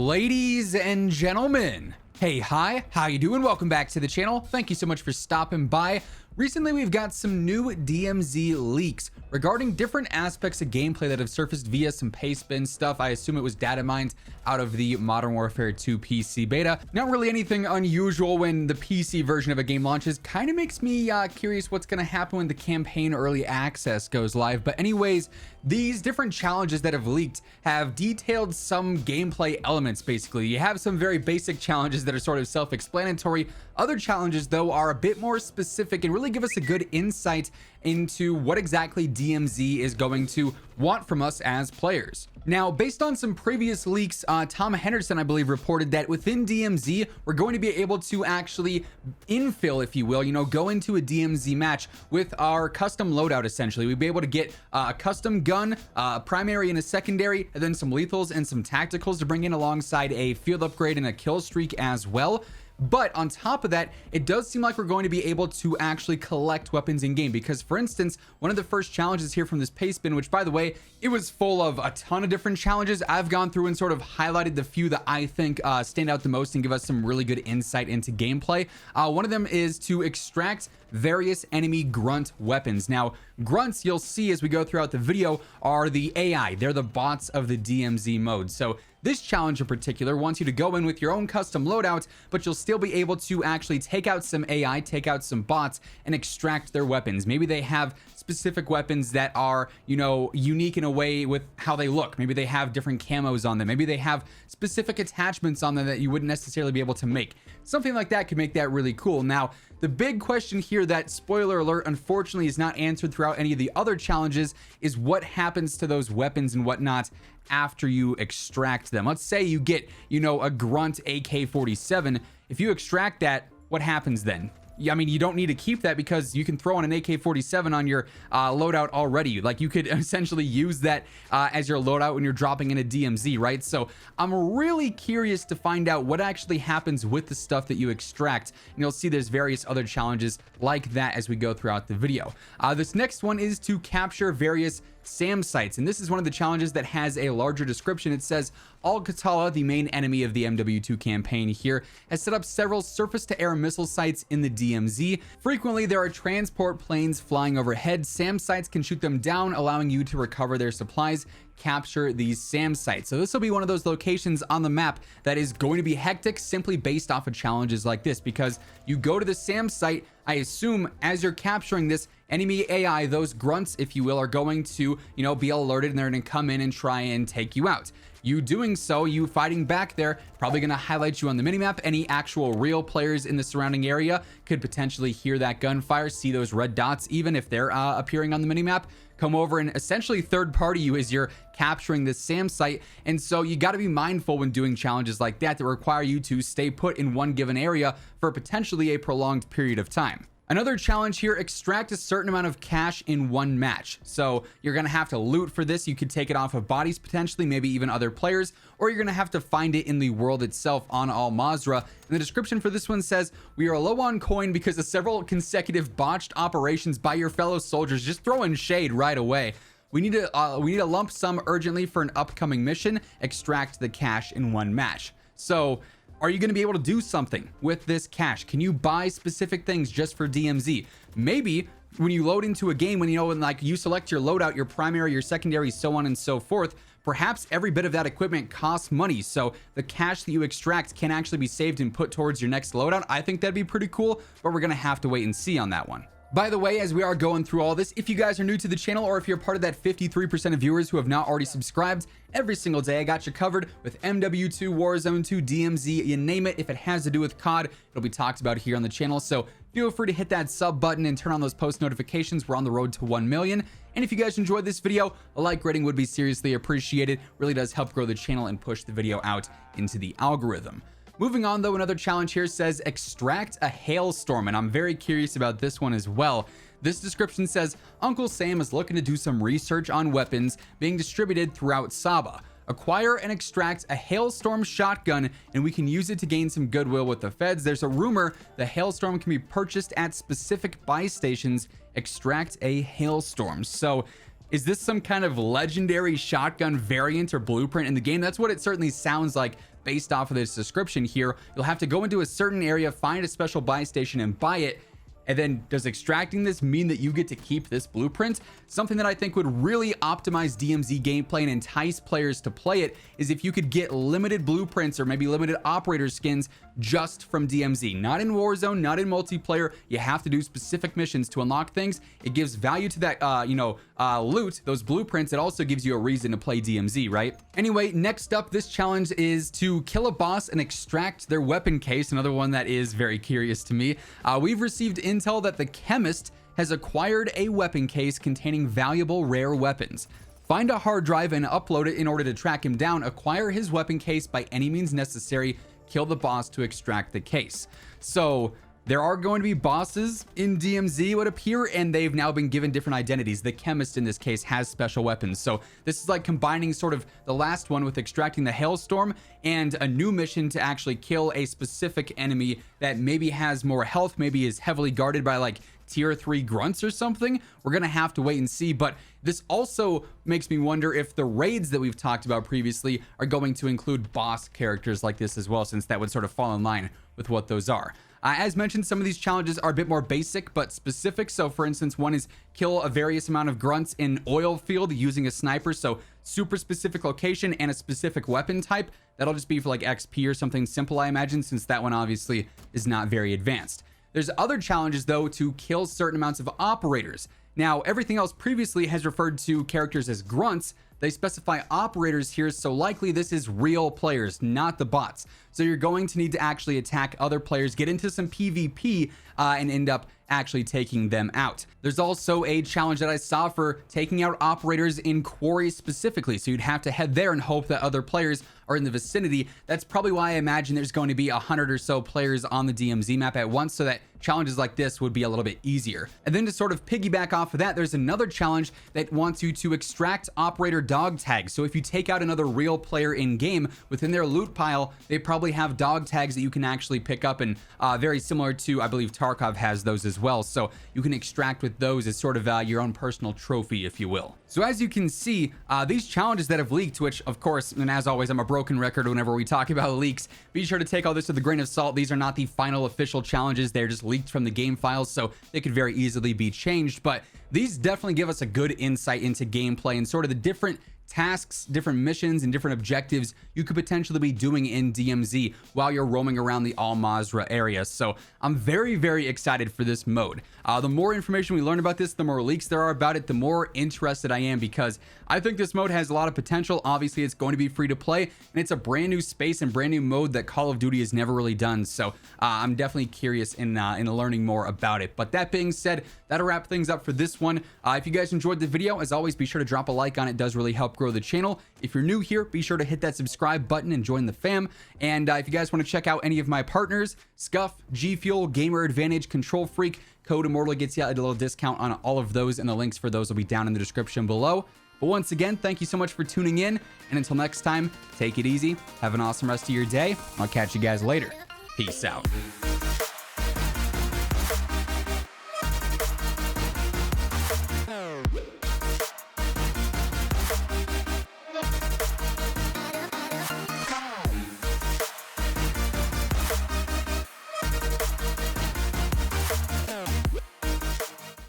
Ladies and gentlemen, hey, hi, how you doing? Welcome back to the channel. Thank you so much for stopping by. Recently, we've got some new DMZ leaks regarding different aspects of gameplay that have surfaced via some pastebin stuff. I assume it was data mined out of the Modern Warfare 2 PC beta. Not really anything unusual when the PC version of a game launches. Kind of makes me curious what's going to happen when the campaign early access goes live. But anyways, these different challenges that have leaked have detailed some gameplay elements, basically. You have some very basic challenges that are sort of self-explanatory. Other challenges, though, are a bit more specific and really give us a good insight into what exactly DMZ is going to want from us as players. Now, based on some previous leaks, Tom Henderson, I believe, reported that within DMZ, we're going to be able to actually infill, if you will, go into a DMZ match with our custom loadout, essentially. We'd be able to get a custom gun, a primary and a secondary, and then some lethals and some tacticals to bring in alongside a field upgrade and a kill streak as well. But on top of that, it does seem like we're going to be able to actually collect weapons in game, because for instance, one of the first challenges here from this pastebin, which by the way, it was full of a ton of different challenges. I've gone through and sort of highlighted the few that I think stand out the most and give us some really good insight into gameplay. One of them is to extract various enemy grunt weapons. Now, grunts, you'll see as we go throughout the video, are the AI. They're the bots of the DMZ mode. So this challenge in particular wants you to go in with your own custom loadout, but you'll still be able to actually take out some AI, take out some bots, and extract their weapons. Maybe they have specific weapons that are, unique in a way with how they look. Maybe they have different camos on them. Maybe they have specific attachments on them that you wouldn't necessarily be able to make. Something like that could make that really cool. Now, the big question here that, spoiler alert, unfortunately is not answered throughout any of the other challenges is what happens to those weapons and whatnot after you extract them. Let's say you get, a grunt AK-47. If you extract that, what happens then? I mean, you don't need to keep that because you can throw on an AK-47 on your loadout already. Like, you could essentially use that as your loadout when you're dropping in a DMZ, right? So I'm really curious to find out what actually happens with the stuff that you extract. And you'll see there's various other challenges like that as we go throughout the video. This next one is to capture various SAM sites, and this is one of the challenges that has a larger description. It says, Al-Qatala, the main enemy of the MW2 campaign here, has set up several surface-to-air missile sites in the DMZ. Frequently, there are transport planes flying overhead. SAM sites can shoot them down, allowing you to recover their supplies. Capture these SAM sites. So this will be one of those locations on the map that is going to be hectic simply based off of challenges like this, because you go to the SAM site, I assume as you're capturing this, enemy AI, those grunts, if you will, are going to, be alerted and they're going to come in and try and take you out. You doing so, you fighting back there, probably going to highlight you on the minimap. Any actual real players in the surrounding area could potentially hear that gunfire, see those red dots, even if they're appearing on the minimap, come over and essentially third party you as you're capturing this SAM site. And so you got to be mindful when doing challenges like that require you to stay put in one given area for potentially a prolonged period of time. Another challenge here, extract a certain amount of cash in one match. So you're going to have to loot for this. You could take it off of bodies potentially, maybe even other players, or you're going to have to find it in the world itself on Al Mazrah. And the description for this one says, we are low on coin because of several consecutive botched operations by your fellow soldiers. Just throwing shade right away. We need a lump sum urgently for an upcoming mission. Extract the cash in one match. So are you going to be able to do something with this cash? Can you buy specific things just for DMZ? Maybe when you load into a game, when you select your loadout, your primary, your secondary, so on and so forth, perhaps every bit of that equipment costs money. So the cash that you extract can actually be saved and put towards your next loadout. I think that'd be pretty cool, but we're going to have to wait and see on that one. By the way, as we are going through all this, if you guys are new to the channel or if you're part of that 53% of viewers who have not already subscribed, every single day I got you covered with MW2, Warzone 2, DMZ, you name it. If it has to do with COD, it'll be talked about here on the channel. So feel free to hit that sub button and turn on those post notifications. We're on the road to 1 million. And if you guys enjoyed this video, a like rating would be seriously appreciated. Really does help grow the channel and push the video out into the algorithm. Moving on though, another challenge here says extract a hailstorm, and I'm very curious about this one as well. This description says Uncle Sam is looking to do some research on weapons being distributed throughout Sabah. Acquire and extract a hailstorm shotgun and we can use it to gain some goodwill with the feds. There's a rumor the hailstorm can be purchased at specific buy stations. Extract a hailstorm. So Is this some kind of legendary shotgun variant or blueprint in the game? That's what it certainly sounds like based off of this description here. You'll have to go into a certain area, find a special buy station and buy it. And then does extracting this mean that you get to keep this blueprint? Something that I think would really optimize DMZ gameplay and entice players to play it is if you could get limited blueprints or maybe limited operator skins just from DMZ. Not in Warzone, not in multiplayer. You have to do specific missions to unlock things. It gives value to that, loot, those blueprints. It also gives you a reason to play DMZ, right? Anyway, next up, this challenge is to kill a boss and extract their weapon case. Another one that is very curious to me. We've received intel that the chemist has acquired a weapon case containing valuable rare weapons. Find a hard drive and upload it in order to track him down, acquire his weapon case by any means necessary, kill the boss to extract the case. So there are going to be bosses in DMZ, it would appear, and they've now been given different identities. The chemist in this case has special weapons. So this is like combining sort of the last one with extracting the hailstorm and a new mission to actually kill a specific enemy that maybe has more health, maybe is heavily guarded by like tier 3 grunts or something. We're gonna have to wait and see, but this also makes me wonder if the raids that we've talked about previously are going to include boss characters like this as well, since that would sort of fall in line with what those are. As mentioned, some of these challenges are a bit more basic but specific. So for instance, one is kill a various amount of grunts in oil field using a sniper. So super specific location and a specific weapon type. That'll just be for like XP or something simple, I imagine, since that one obviously is not very advanced. There's other challenges though to kill certain amounts of operators. Now, everything else previously has referred to characters as grunts. They specify operators here, so likely this is real players, not the bots. So you're going to need to actually attack other players, get into some PvP, and end up actually taking them out. There's also a challenge that I saw for taking out operators in quarries specifically. So you'd have to head there and hope that other players are in the vicinity. That's probably why I imagine there's going to be 100 or so players on the DMZ map at once, so that challenges like this would be a little bit easier. And then to sort of piggyback off of that, there's another challenge that wants you to extract operator dog tags. So if you take out another real player in game, within their loot pile, they probably have dog tags that you can actually pick up, and very similar to, I believe Tarkov has those as well. So you can extract with those as sort of your own personal trophy, if you will. So as you can see, these challenges that have leaked, which of course, and as always, I'm a broken record whenever we talk about leaks, be sure to take all this with a grain of salt. These are not the final official challenges. They're just leaked from the game files, so they could very easily be changed. But these definitely give us a good insight into gameplay and sort of the different tasks, different missions, and different objectives you could potentially be doing in DMZ while you're roaming around the Al Mazrah area. So I'm very, very excited for this mode. The more information we learn about this, the more leaks there are about it, the more interested I am, because I think this mode has a lot of potential. Obviously, it's going to be free to play, and it's a brand new space and brand new mode that Call of Duty has never really done. So I'm definitely curious in learning more about it. But that being said, that'll wrap things up for this one. If you guys enjoyed the video, as always, be sure to drop a like on it. It does really help grow the channel. If you're new here, be sure to hit that subscribe button and join the fam. And if you guys want to check out any of my partners, Scuff, G Fuel, Gamer Advantage, Control Freak, Code Immortal gets you a little discount on all of those, and the links for those will be down in the description below. But once again, thank you so much for tuning in, and until next time, take it easy, have an awesome rest of your day. I'll catch you guys later. Peace out.